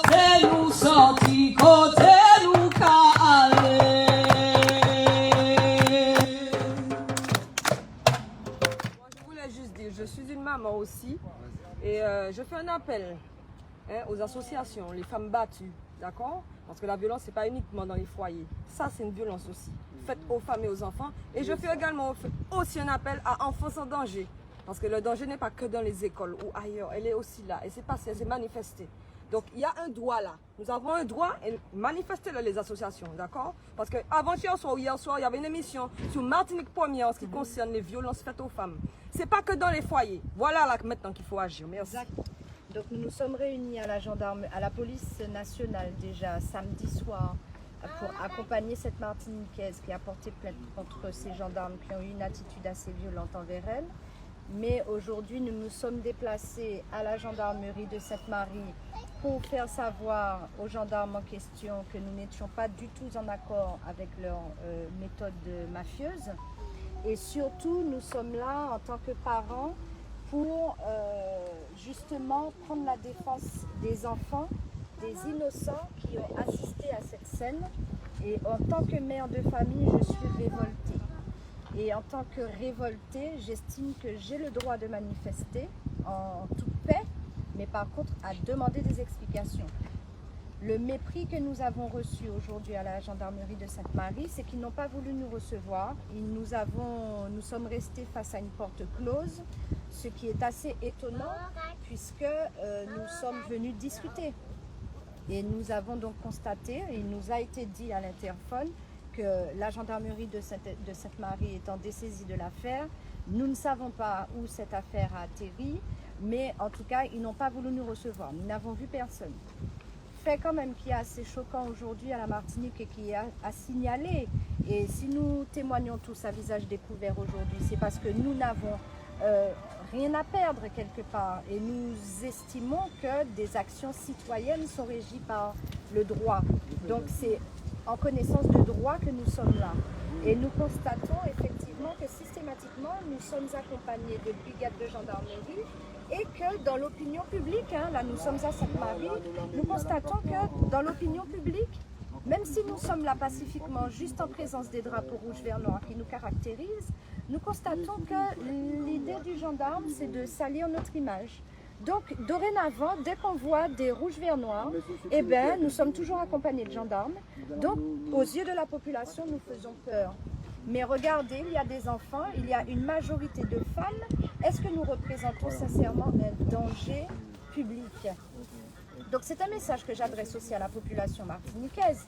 côté nous sorti, côté nous calé. Je voulais juste dire, je suis une maman aussi et je fais un appel aux associations, les femmes battues, d'accord? Parce que la violence, c'est pas uniquement dans les foyers. Ça, c'est une violence aussi, faite aux femmes et aux enfants. Et je fais également aussi un appel à enfants en danger. Parce que le danger n'est pas que dans les écoles ou ailleurs, elle est aussi là. Et c'est passé, elle s'est manifestée. Donc, il y a un droit là. Nous avons un droit et manifester là, les associations, d'accord? Parce qu'avant-hier soir ou hier soir, il y avait une émission sur Martinique Première en ce qui concerne les violences faites aux femmes. C'est pas que dans les foyers. Voilà là maintenant qu'il faut agir. Merci. Exact. Donc nous nous sommes réunis à la police nationale déjà samedi soir pour accompagner cette Martiniquaise qui a porté plainte contre ces gendarmes qui ont eu une attitude assez violente envers elle. Mais aujourd'hui, nous nous sommes déplacés à la gendarmerie de Sainte-Marie pour faire savoir aux gendarmes en question que nous n'étions pas du tout en accord avec leur méthode mafieuse. Et surtout, nous sommes là en tant que parents pour justement prendre la défense des enfants, des innocents qui ont assisté à cette scène. Et en tant que mère de famille, je suis révoltée. Et en tant que révoltée, j'estime que j'ai le droit de manifester en toute paix, mais par contre à demander des explications. Le mépris que nous avons reçu aujourd'hui à la gendarmerie de Sainte-Marie, c'est qu'ils n'ont pas voulu nous recevoir. Nous sommes restés face à une porte close, ce qui est assez étonnant puisque nous sommes venus discuter. Et nous avons donc constaté, il nous a été dit à l'interphone, que la gendarmerie de Sainte-Marie étant dessaisie de l'affaire, nous ne savons pas où cette affaire a atterri, mais en tout cas, ils n'ont pas voulu nous recevoir. Nous n'avons vu personne. Fait quand même qui est assez choquant aujourd'hui à la Martinique et qui est à signaler. Et si nous témoignons tous à visage découvert aujourd'hui, c'est parce que nous n'avons rien à perdre quelque part. Et nous estimons que des actions citoyennes sont régies par le droit. Donc c'est en connaissance de droit que nous sommes là. Et nous constatons effectivement que systématiquement, nous sommes accompagnés de brigades de gendarmerie et que dans l'opinion publique, là nous sommes à Sainte-Marie, nous constatons que dans l'opinion publique, même si nous sommes là pacifiquement, juste en présence des drapeaux rouge, vert, noir qui nous caractérisent, nous constatons que l'idée du gendarme, c'est de salir notre image. Donc, dorénavant, dès qu'on voit des rouges, verts, noirs, eh ben, nous sommes toujours accompagnés de gendarmes. Donc, aux yeux de la population, nous faisons peur. Mais regardez, il y a des enfants, il y a une majorité de femmes. Est-ce que nous représentons sincèrement un danger public? Donc, c'est un message que j'adresse aussi à la population martiniquaise.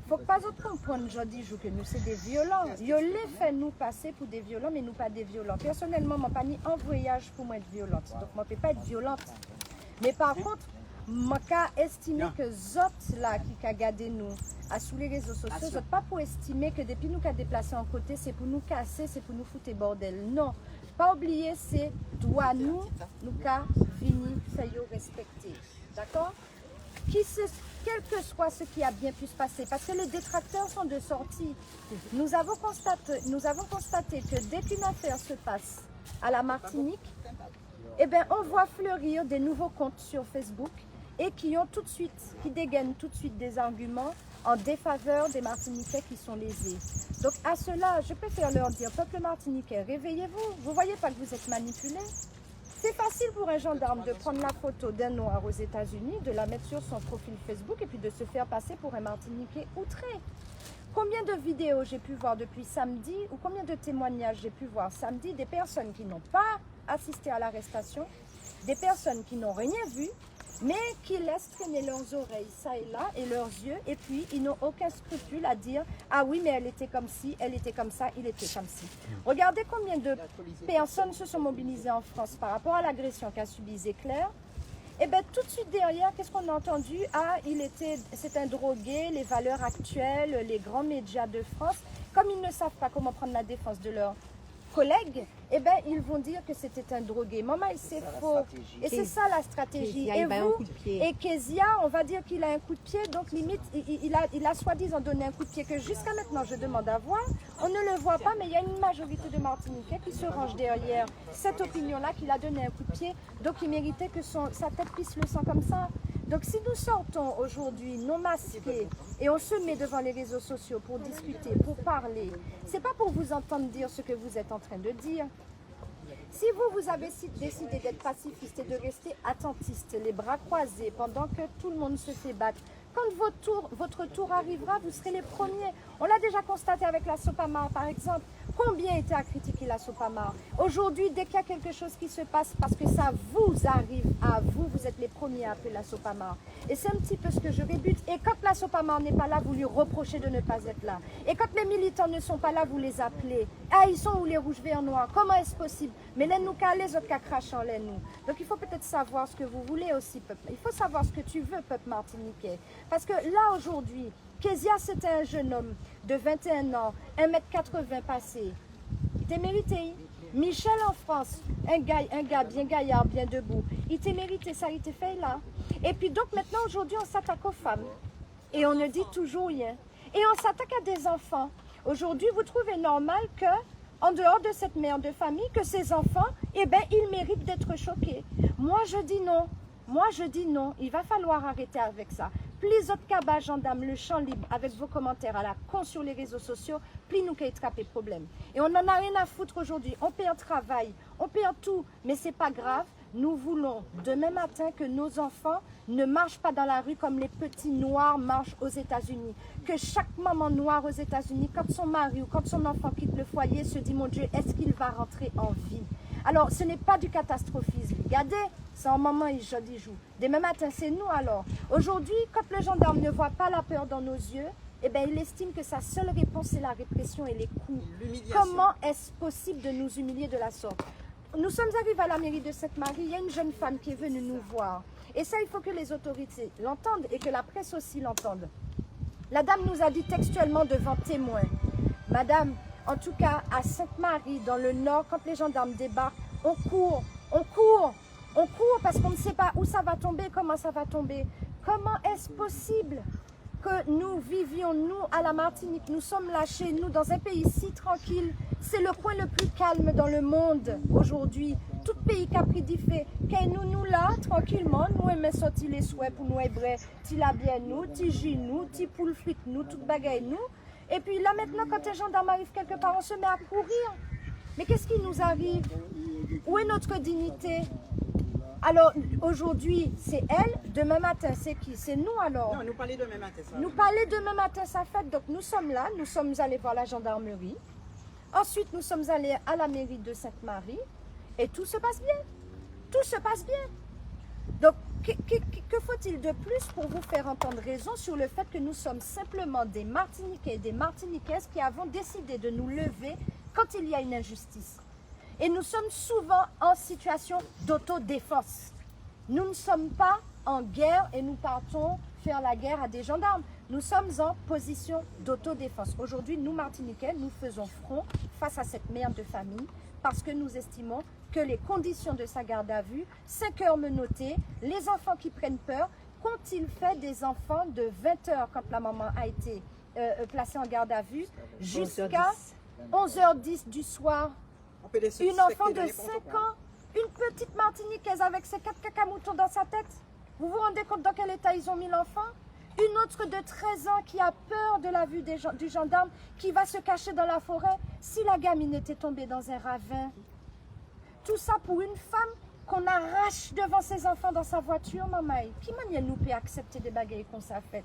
Il ne faut pas comprendre aujourd'hui que nous sommes des violents. Ils les fait nous passer pour des violents, mais nous pas des violents. Personnellement, je n'ai pas mis en voyage pour moi être violente. Donc, je ne peux pas être violente. Mais par contre, je estimé que les autres là, qui ont gardé nous sur les réseaux sociaux, ce n'est pas pour estimer que depuis nous avons déplacé en côté, c'est pour nous casser, c'est pour nous foutre bordel. Non. Pas oublier, c'est doit nous venir faire respecter. D'accord? Quel que soit ce qui a bien pu se passer, parce que les détracteurs sont de sortie. Nous avons constaté que dès qu'une affaire se passe à la Martinique, eh ben, on voit fleurir des nouveaux comptes sur Facebook et qui dégainent tout de suite des arguments en défaveur des Martiniquais qui sont lésés. Donc à cela, je préfère leur dire, peuple martiniquais, réveillez-vous, vous ne voyez pas que vous êtes manipulés? C'est facile pour un gendarme de prendre la photo d'un noir aux États-Unis, de la mettre sur son profil Facebook et puis de se faire passer pour un Martiniquais outré. Combien de vidéos j'ai pu voir depuis samedi ou combien de témoignages j'ai pu voir samedi des personnes qui n'ont pas assisté à l'arrestation, des personnes qui n'ont rien vu, mais qui laissent traîner leurs oreilles ça et là et leurs yeux et puis ils n'ont aucun scrupule à dire « Ah oui, mais elle était comme ci, elle était comme ça, il était comme ci ». Regardez combien de personnes se sont mobilisées en France par rapport à l'agression qu'a subie Zéclair. Et bien tout de suite derrière, qu'est-ce qu'on a entendu? Ah, c'est un drogué, les valeurs actuelles, les grands médias de France, comme ils ne savent pas comment prendre la défense de leurs collègues, eh ben, ils vont dire que c'était un drogué. Maman, c'est faux. Et c'est ça la stratégie. Et vous, et Kezia, on va dire qu'il a un coup de pied, donc limite, il a soi-disant donné un coup de pied que jusqu'à maintenant, je demande à voir. On ne le voit pas, mais il y a une majorité de Martiniquais qui se range derrière cette opinion-là qu'il a donné un coup de pied, donc il méritait que sa tête pisse le sang comme ça. Donc si nous sortons aujourd'hui non masqués et on se met devant les réseaux sociaux pour discuter, pour parler, c'est pas pour vous entendre dire ce que vous êtes en train de dire. Si vous avez décidé d'être pacifiste et de rester attentiste, les bras croisés, pendant que tout le monde se fait battre, quand votre tour arrivera, vous serez les premiers. On l'a déjà constaté avec la Sopamar, par exemple. Combien était à critiquer la Sopamar? Aujourd'hui, dès qu'il y a quelque chose qui se passe, parce que ça vous arrive à vous, vous êtes les premiers à appeler la Sopamar. Et c'est un petit peu ce que je rébute. Et quand la Sopamar n'est pas là, vous lui reprochez de ne pas être là. Et quand les militants ne sont pas là, vous les appelez. Ah, ils sont où les rouges, verts, noirs? Comment est-ce possible? Mais laisse-nous qu'à les autres qu'à cracher en laisse-nous. Donc il faut peut-être savoir ce que vous voulez aussi, peuple. Il faut savoir ce que tu veux, peuple martiniquais. Parce que là, aujourd'hui, Kezia, c'était un jeune homme de 21 ans, 1m80 passé. Il t'a mérité. Michel en France, un gars bien gaillard, bien debout. Il t'a mérité, ça, il t'a fait là. Et puis donc maintenant, aujourd'hui, on s'attaque aux femmes. Et on ne dit toujours rien. Et on s'attaque à des enfants. Aujourd'hui, vous trouvez normal que, en dehors de cette mère de famille, que ces enfants, eh bien, ils méritent d'être choqués. Moi, je dis non. Moi, je dis non. Il va falloir arrêter avec ça. Plus autres cabas, gendarmes, le champ libre, avec vos commentaires à la con sur les réseaux sociaux, plus nous qu'à attraper problème. Et on n'en a rien à foutre aujourd'hui. On perd travail, on perd tout, mais c'est pas grave. Nous voulons demain matin que nos enfants ne marchent pas dans la rue comme les petits noirs marchent aux États-Unis. Que chaque maman noire aux États-Unis, quand son mari ou quand son enfant quitte le foyer, se dit, mon Dieu, est-ce qu'il va rentrer en vie? Alors, ce n'est pas du catastrophisme. Regardez, c'est un moment, il joue. Demain matin, c'est nous alors. Aujourd'hui, quand le gendarme ne voit pas la peur dans nos yeux, eh bien, il estime que sa seule réponse, c'est la répression et les coups. Comment est-ce possible de nous humilier de la sorte? Nous sommes arrivés à la mairie de Sainte-Marie, il y a une jeune femme qui est venue nous voir. Et ça, il faut que les autorités l'entendent et que la presse aussi l'entende. La dame nous a dit textuellement devant témoins, Madame, en tout cas à Sainte-Marie, dans le nord, quand les gendarmes débarquent, on court parce qu'on ne sait pas où ça va tomber, comment ça va tomber. Comment est-ce possible que nous vivions, nous, à la Martinique, nous sommes là chez nous, dans un pays si tranquille? C'est le coin le plus calme dans le monde aujourd'hui. Tout pays qui a pris du fait, nous là, tranquillement, nous aimons sortir les souhaits pour nous hébreux, ti la bien nous, ti jus nous, ti poule frite nous, toute bagaille nous. Et puis là maintenant, quand un gendarme arrive quelque part, on se met à courir. Mais qu'est-ce qui nous arrive? Où est notre dignité? Alors aujourd'hui, c'est elle, demain matin, c'est qui? C'est nous alors? Non, nous parler demain matin, ça. Nous parler demain matin, ça fait. Donc nous sommes là, nous sommes allés voir la gendarmerie. Ensuite, nous sommes allés à la mairie de Sainte-Marie. Et tout se passe bien. Tout se passe bien. Donc, que faut-il de plus pour vous faire entendre raison sur le fait que nous sommes simplement des Martiniquais et des Martiniquaises qui avons décidé de nous lever quand il y a une injustice? Et nous sommes souvent en situation d'autodéfense. Nous ne sommes pas en guerre et nous partons faire la guerre à des gendarmes. Nous sommes en position d'autodéfense. Aujourd'hui, nous Martiniquais, nous faisons front face à cette mère de famille parce que nous estimons que les conditions de sa garde à vue, 5 heures menottées, les enfants qui prennent peur, qu'ont-ils fait des enfants de 20 heures quand la maman a été placée en garde à vue jusqu'à 11h10 du soir? Une enfant de 5 ans, une petite Martiniquaise avec ses 4 cacamoutons dans sa tête. Vous vous rendez compte dans quel état ils ont mis l'enfant? Une autre de 13 ans qui a peur de la vue du gendarme, qui va se cacher dans la forêt. Si la gamine était tombée dans un ravin, tout ça pour une femme qu'on arrache devant ses enfants dans sa voiture, maman. Qui manière nous peut accepter des bagailles qu'on s'est fait?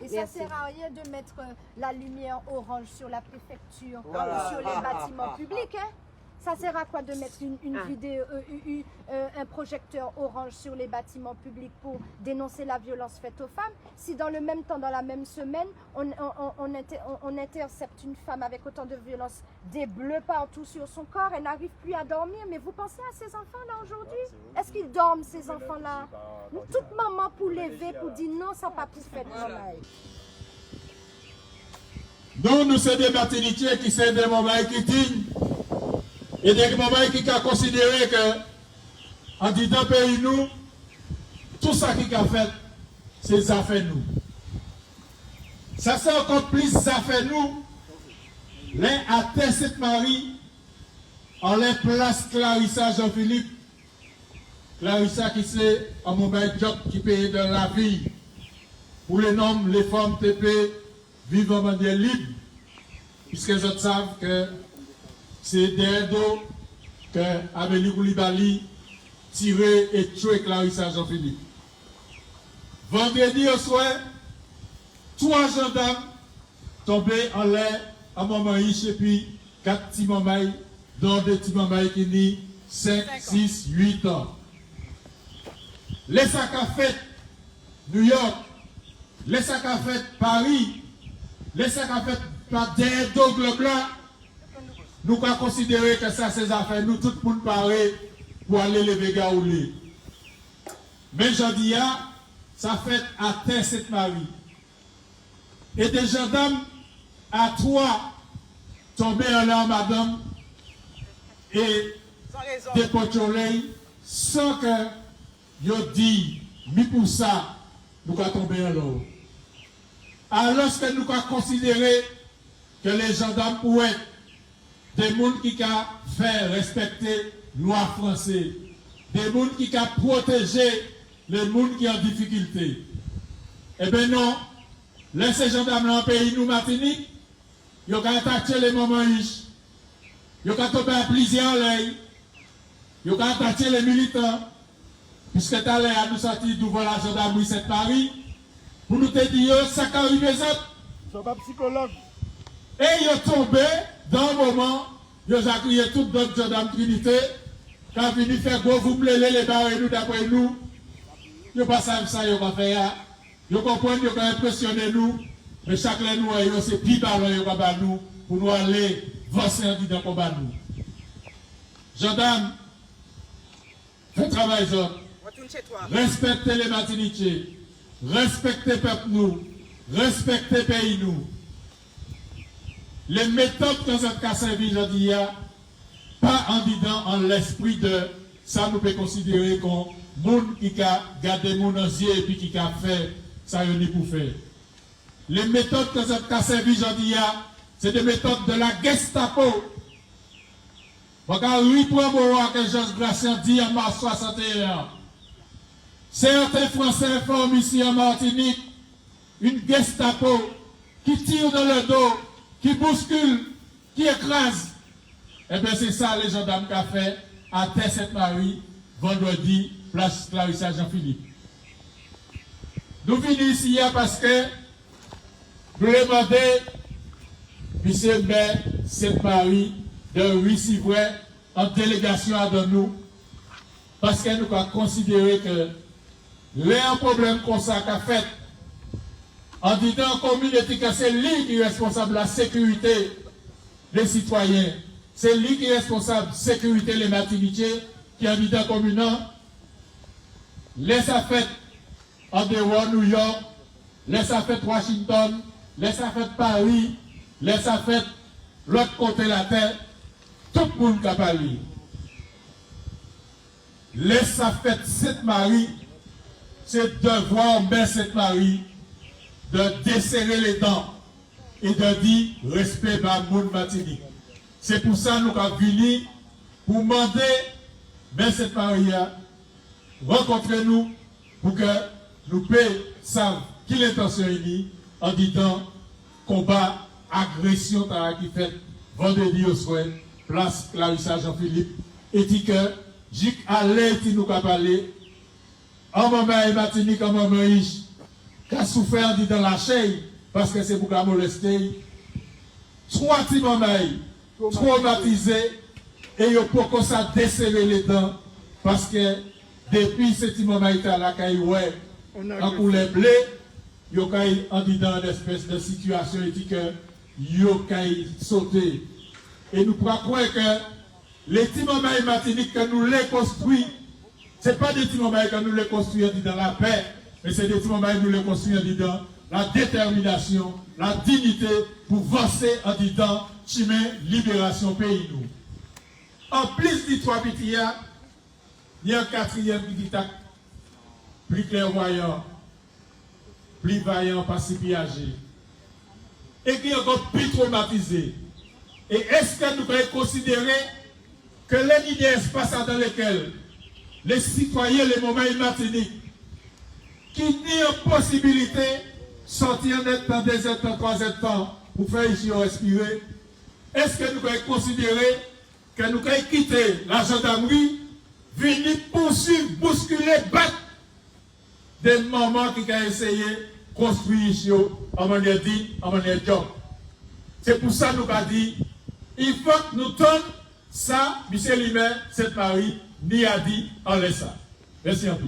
Et ça ne sert à rien de mettre la lumière orange sur la préfecture, ou sur les bâtiments publics, hein? Ça sert à quoi de mettre une vidéo, un projecteur orange sur les bâtiments publics pour dénoncer la violence faite aux femmes, si dans le même temps, dans la même semaine, on intercepte une femme avec autant de violence, des bleus partout sur son corps, elle n'arrive plus à dormir. Mais vous pensez à ces enfants-là aujourd'hui? Est-ce qu'ils dorment, ces enfants-là? Toute maman pour lever, pour dire non, ça n'a pas pu faire Donc nous sommes des Martiniquais qui sont des moments qui dignes. Et des moments qui ont considéré que, en disant pays nous, tout ça qui a fait, c'est ça fait nous. Ça c'est encore plus ça fait nous. L'un à Sainte-Marie, en les place Clarissa Jean-Philippe, Clarissa qui c'est un mobile job qui paye de la vie. Pour les hommes, les femmes TP vivent en manière libre. Puisque les autres savent que c'est des dos que Amélie Koulibaly tiré et tué Clarissa Jean-Philippe. Vendredi au soir, 3 gendarmes tombés en l'air à Montmaïch et puis 4 petits mamaïs, dont des petits mamaïs qui ont 5, 6, 8 ans. Les sacs à fête New York, les sacs à fête Paris, les sacs à fête par des globe là, nous pouvons considérer que ça, ces affaires, nous, tout le monde paraît pour aller les Végas ou les. Mais je dis, ça fait à terre cette Marie. Et des gendarmes à 3 tombés en l'air, madame, et des potes-soleil, sans que yo dit, mais pour ça, nous allons tomber en l'eau. Alors que nous allons considérer que les gendarmes pourraient être des gens qui ont fait respecter la loi française, des gens qui ont protégé les gens qui sont en difficulté. Eh bien non, laissez les gendarmes dans le pays, nous, Martinique, ils ont attaqué les moments riches, ils ont tombé à plusieurs l'œil, ils ont attaqué les militants, puisque tu as nous sortir devant la gendarmerie de Paris, pour nous te dire, ça qui arrive, ça. Ils ne sont pas psychologues. Et ils sont tombés dans le moment, ils ont crié toute notre gendarme Trinité, quand ils viennent faire gros, vous plaît les barres et nous d'après nous, ils ne savent pas ça, ils ont fait ça. Ils comprennent, ils ont impressionné nous, mais chaque fois nous, c'est plus ballon, ils ont nous, pour nous aller verser un dans le combat nous. Gendarmes, faites travail, ça. Respectez les Martiniquais, respectez le peuple nous, respectez le pays nous. Les méthodes que vous avez servies, je dis, pas en disant en l'esprit de ça, nous pouvons considérer comme monde qui a gardé mon ancien et puis qui a fait ça, il n'y a pour faire. Les méthodes que vous avez servies, je dis, c'est des méthodes de la Gestapo. Regardez, oui, pour un que Georges Gracien dit en mars 61. Certains Français informent ici en Martinique une Gestapo qui tire dans le dos, qui bouscule, qui écrase. Eh bien, c'est ça les gendarmes qui ont fait à Terre-Sainte-Marie, vendredi, place Clarissa Jean-Philippe. Nous venons ici parce que nous demandons, M. Maire Sainte-Marie, de recevoir en délégation à nous, parce que nous avons considéré que les problèmes qu'on a fait, en disant en communauté que c'est lui qui est responsable de la sécurité des citoyens, c'est lui qui est responsable de la sécurité des Martiniquais qui habitent dans la commune, les affaires en dehors New York, les affaires Washington, les affaires Paris, les affaires l'autre côté de la terre, tout le monde a parlé. Les affaires Sainte-Marie, c'est devoir Mère Sainte-Marie de desserrer les dents et de dire respect à monde Martinique. C'est pour ça que nous avons venu pour demander Mère Sainte-Marie rencontrer nous pour que nous puissions qui l'intention est en disant combat, agression qui fait vendredi au soir, place Clarissa Jean-Philippe, et dit que Jic allait qui nous a parlé, en moment et Martinique, en moment riche, qui a souffert dans la chaîne, parce que c'est pour qu'à molester. 3 petits mamans traumatisés, et ils ont pour ça desserrer les dents, parce que depuis ce petit moment là, en couleur blé, ils ont dit dans une espèce de situation, et dit que ils ont sauté. Et nous croyons que les petits moments Martinique que nous les construisons, ce n'est pas des petits moments que nous les construisons dans la paix, mais c'est des petits moments que nous les construisons dans la détermination, la dignité pour avancer en disant chemin libération pays nous. En plus des 3 petits, il y a un 4e petit acte, plus clairvoyant, plus vaillant, pas si piégé, et qui est encore plus traumatisé. Et est-ce que nous pouvons considérer que les idées espaces dans lesquelles les citoyens, les moments Martinique, qui n'y a possibilité de sortir net dans des temps, 3 temps, pour faire ici respirer, est-ce que nous pouvons considérer que nous pouvons quitter la gendarmerie, venir poursuivre, bousculer, battre des mamans qui ont essayé de construire ici en manière digne, en manière job. C'est pour ça que nous avons dit, il faut que nous donnions ça, Michel Limer, cette Marie, ni a dit en laissant. Merci un peu.